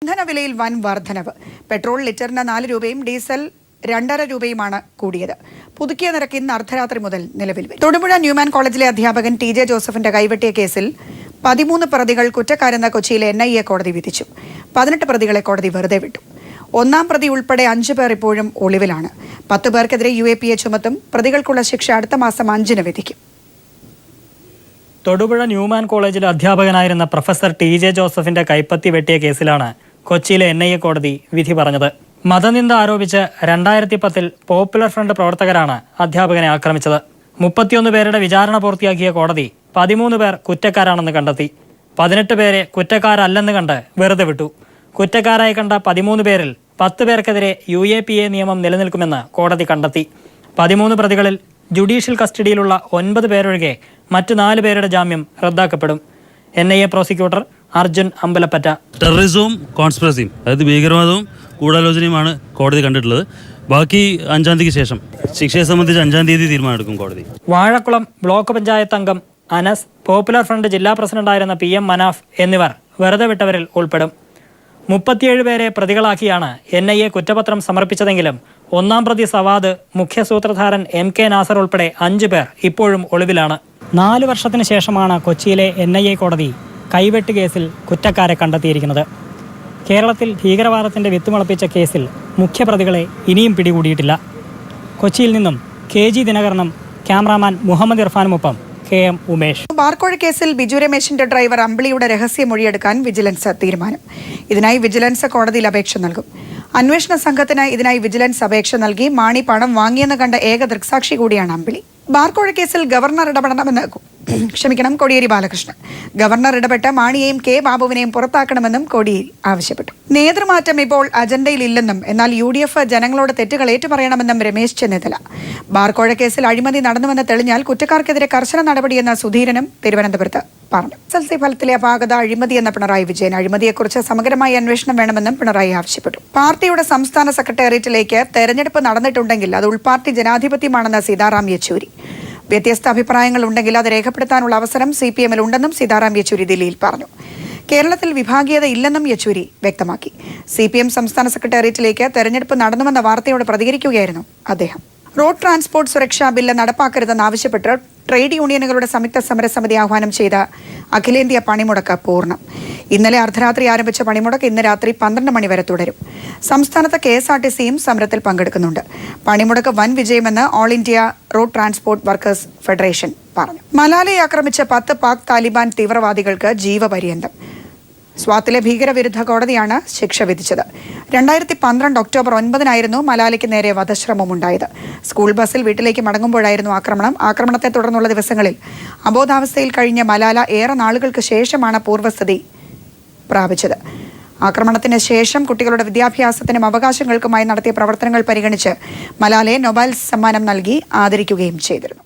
ഇന്ധനവിലയിൽ വൻ വർധനവ്. പെട്രോൾ ലിറ്ററിന് 4 രൂപയും ഡീസൽ 2.5 രൂപയുമാണ് കൂടിയത്. പുതുക്കിയ നിരക്ക് ഇന്ന് അർദ്ധരാത്രി മുതൽ നിലവിൽ വരും. തൊടുപുഴ ന്യൂമാൻ കോളേജിലെ അധ്യാപകൻ ടി.ജെ. ജോസഫിന്റെ കൈവെട്ടിയ കേസിൽ 13 പ്രതികൾ കുറ്റക്കാരെന്ന കൊച്ചിയിലെ NIA കോടതി വിധിച്ചു. 18 പ്രതികളെ കോടതി വെറുതെ വിട്ടു. ഒന്നാം പ്രതി ഉൾപ്പെടെ 5 പേർ ഇപ്പോഴും ഒളിവിലാണ്. 10 പേർക്കെതിരെ UAPA ചുമത്തും. പ്രതികൾക്കുള്ള ശിക്ഷ അടുത്ത മാസം 5-ന് വിധിക്കും. തൊടുപുഴ ന്യൂമാൻ കോളേജിലെ അധ്യാപകനായിരുന്ന പ്രൊഫസർ ടി.ജെ. ജോസഫിന്റെ കൈപ്പത്തി വെട്ടിയ കേസിലാണ് കൊച്ചിയിലെ NIA കോടതി വിധി പറഞ്ഞത്. മതനിന്ദ ആരോപിച്ച് 2010-ൽ പോപ്പുലർ ഫ്രണ്ട് പ്രവർത്തകരാണ് അധ്യാപകനെ ആക്രമിച്ചത്. 31 പേരുടെ വിചാരണ പൂർത്തിയാക്കിയ കോടതി 13 പേർ കുറ്റക്കാരാണെന്ന് കണ്ടെത്തി. 18 പേരെ കുറ്റക്കാരല്ലെന്ന് കണ്ട് വെറുതെ വിട്ടു. കുറ്റക്കാരായി കണ്ട 13 പേരിൽ 10 പേർക്കെതിരെ UAPA നിയമം നിലനിൽക്കുമെന്ന് കോടതി കണ്ടെത്തി. 13 പ്രതികളിൽ ജുഡീഷ്യൽ കസ്റ്റഡിയിലുള്ള 9 പേരൊഴികെ മറ്റ് 4 പേരുടെ ജാമ്യം റദ്ദാക്കപ്പെടും. NIA prosecutor Arjun Ambalappatta. ടെററിസവും കോൺസ്പിറസിയും, അതായത് ഭീകരവാദവും ഗൂഢാലോചനയുമാണ് കോടതി കണ്ടിട്ടുള്ളത്. ബാക്കി 5-ാം തീയതിക്ക് ശേഷം ശിക്ഷയെ സംബന്ധിച്ച് 5-ാം തീയതി തീരുമാനമെടുക്കും കോടതി. വാഴക്കുളം ബ്ലോക്ക് പഞ്ചായത്ത് അംഗം അനസ്, പോപ്പുലർ ഫ്രണ്ട് ജില്ലാ പ്രസിഡന്റായിരുന്ന PM മനാഫ് എന്നിവർ വെറുതെ വിട്ടവരിൽ ഉൾപ്പെടും. 37 പേരെ പ്രതികളാക്കിയാണ് NIA കുറ്റപത്രം സമർപ്പിച്ചതെങ്കിലും ഒന്നാം പ്രതി സവാദ്, മുഖ്യ സൂത്രധാരൻ MK നാസർ ഉൾപ്പെടെ 5 പേർ ഇപ്പോഴും ഒളിവിലാണ്. 4 വർഷത്തിന് ശേഷമാണ് കൊച്ചിയിലെ NIA കോടതി കൈവെട്ട് കേസിൽ കുറ്റക്കാരെ കണ്ടെത്തിയിരിക്കുന്നത്. കേരളത്തിൽ ഭീകരവാദത്തിന്റെ വിത്തുമുളപ്പിച്ച കേസിൽ മുഖ്യപ്രതികളെ ഇനിയും പിടികൂടിയിട്ടില്ല. കൊച്ചിയിൽ നിന്നും KG ദിനകരനും ക്യാമറാമാൻ മുഹമ്മദ് ഇർഫാനുമൊപ്പം KM ഉമേഷ്. ബാർക്കോഴ കേസിൽ ബിജു രമേശിന്റെ ഡ്രൈവർ അമ്പിളിയുടെ രഹസ്യ മൊഴിയെടുക്കാൻ വിജിലൻസ് തീരുമാനം. ഇതിനായി വിജിലൻസ് കോടതിയിൽ അപേക്ഷ നൽകും. അന്വേഷണ സംഘത്തിന് ഇതിനായി വിജിലൻസ് അപേക്ഷ നൽകി. മാണി പണം വാങ്ങിയെന്ന് കണ്ട ഏക ദൃക്സാക്ഷി കൂടിയാണ് അമ്പിളി. ബാർക്കോഴ കേസിൽ ഗവർണർ ഇടപെടണമെന്ന് കോടിയേരി ബാലകൃഷ്ണൻ. ഗവർണർ ഇടപെട്ട് മാണിയെയും K. ബാബുവിനെയും പുറത്താക്കണമെന്നും കോടിയേരി ആവശ്യപ്പെട്ടു. നേതൃമാറ്റം ഇപ്പോൾ അജണ്ടയിലില്ലെന്നും എന്നാൽ UDF ജനങ്ങളോട് തെറ്റുകൾ ഏറ്റുപറയണമെന്നും രമേശ് ചെന്നിത്തല. ബാർക്കോഴ കേസിൽ അഴിമതി നടന്നുവെന്ന് തെളിഞ്ഞാൽ കുറ്റക്കാർക്കെതിരെ കർശന നടപടിയെന്ന സുധീരനും തിരുവനന്തപുരത്ത് പറഞ്ഞു. SSLC ഫലത്തിലെ അപാകത അഴിമതിയെന്ന പിണറായി വിജയൻ. അഴിമതിയെക്കുറിച്ച് സമഗ്രമായ അന്വേഷണം വേണമെന്നും പിണറായി ആവശ്യപ്പെട്ടു. പാർട്ടിയുടെ സംസ്ഥാന സെക്രട്ടേറിയറ്റിലേക്ക് തെരഞ്ഞെടുപ്പ് നടന്നിട്ടുണ്ടെങ്കിൽ അത് ഉൾപാർട്ടി ജനാധിപത്യമാണെന്ന് സീതാറാം യെച്ചൂരി. വ്യത്യസ്ത അഭിപ്രായങ്ങൾ ഉണ്ടെങ്കിൽ അത് രേഖപ്പെടുത്താനുള്ള അവസരം CPM-ൽ ഉണ്ടെന്നും സീതാറാം യെച്ചൂരി ദില്ലിയിൽ പറഞ്ഞു. കേരളത്തിൽ വിഭാഗീയത ഇല്ലെന്നും യെച്ചൂരി വ്യക്തമാക്കി. CPM സംസ്ഥാന സെക്രട്ടേറിയറ്റിലേക്ക് തെരഞ്ഞെടുപ്പ് നടന്നുവെന്ന വാർത്തയോട് പ്രതികരിക്കുകയായിരുന്നു അദ്ദേഹം. റോഡ് ട്രാൻസ്പോർട്ട് സുരക്ഷാ ബില്ല് നടപ്പാക്കരുതെന്നാവശ്യപ്പെട്ട് ട്രേഡ് യൂണിയനുകളുടെ സംയുക്ത സമരസമിതി ആഹ്വാനം ചെയ്ത അഖിലേന്ത്യാ പണിമുടക്ക് പൂർണ്ണം. ഇന്നലെ അർദ്ധരാത്രി ആരംഭിച്ച പണിമുടക്ക് ഇന്ന് രാത്രി 12 മണി വരെ തുടരും. സംസ്ഥാനത്ത് KSRTCയും സമരത്തിൽ പങ്കെടുക്കുന്നുണ്ട്. പണിമുടക്ക് വൻ വിജയമെന്ന് all India road transport workers federation പറഞ്ഞു. മലാലയെ ആക്രമിച്ച 10 പാക് താലിബാൻ തീവ്രവാദികൾക്ക് ജീവപര്യന്തം. സ്വാത്തിലെ ഭീകരവിരുദ്ധ കോടതിയാണ് ശിക്ഷ വിധിച്ചത്. 2012 ഒക്ടോബർ 9-നായിരുന്നു മലാലയ്ക്ക് നേരെ വധശ്രമമുണ്ടായത്. സ്കൂൾ ബസ്സിൽ വീട്ടിലേക്ക് മടങ്ങുമ്പോഴായിരുന്നു ആക്രമണത്തെ തുടർന്നുള്ള ദിവസങ്ങളിൽ അബോധാവസ്ഥയിൽ കഴിഞ്ഞ മലാല ഏറെ നാളുകൾക്ക് ശേഷമാണ് പൂർവ്വസ്ഥിതി പ്രാപിച്ചത്. ആക്രമണത്തിന് ശേഷം കുട്ടികളുടെ വിദ്യാഭ്യാസത്തിനും അവകാശങ്ങൾക്കുമായി നടത്തിയ പ്രവർത്തനങ്ങൾ പരിഗണിച്ച് മലാലയെ നൊബേൽ സമ്മാനം നൽകി ആദരിക്കുകയും ചെയ്തിരുന്നു.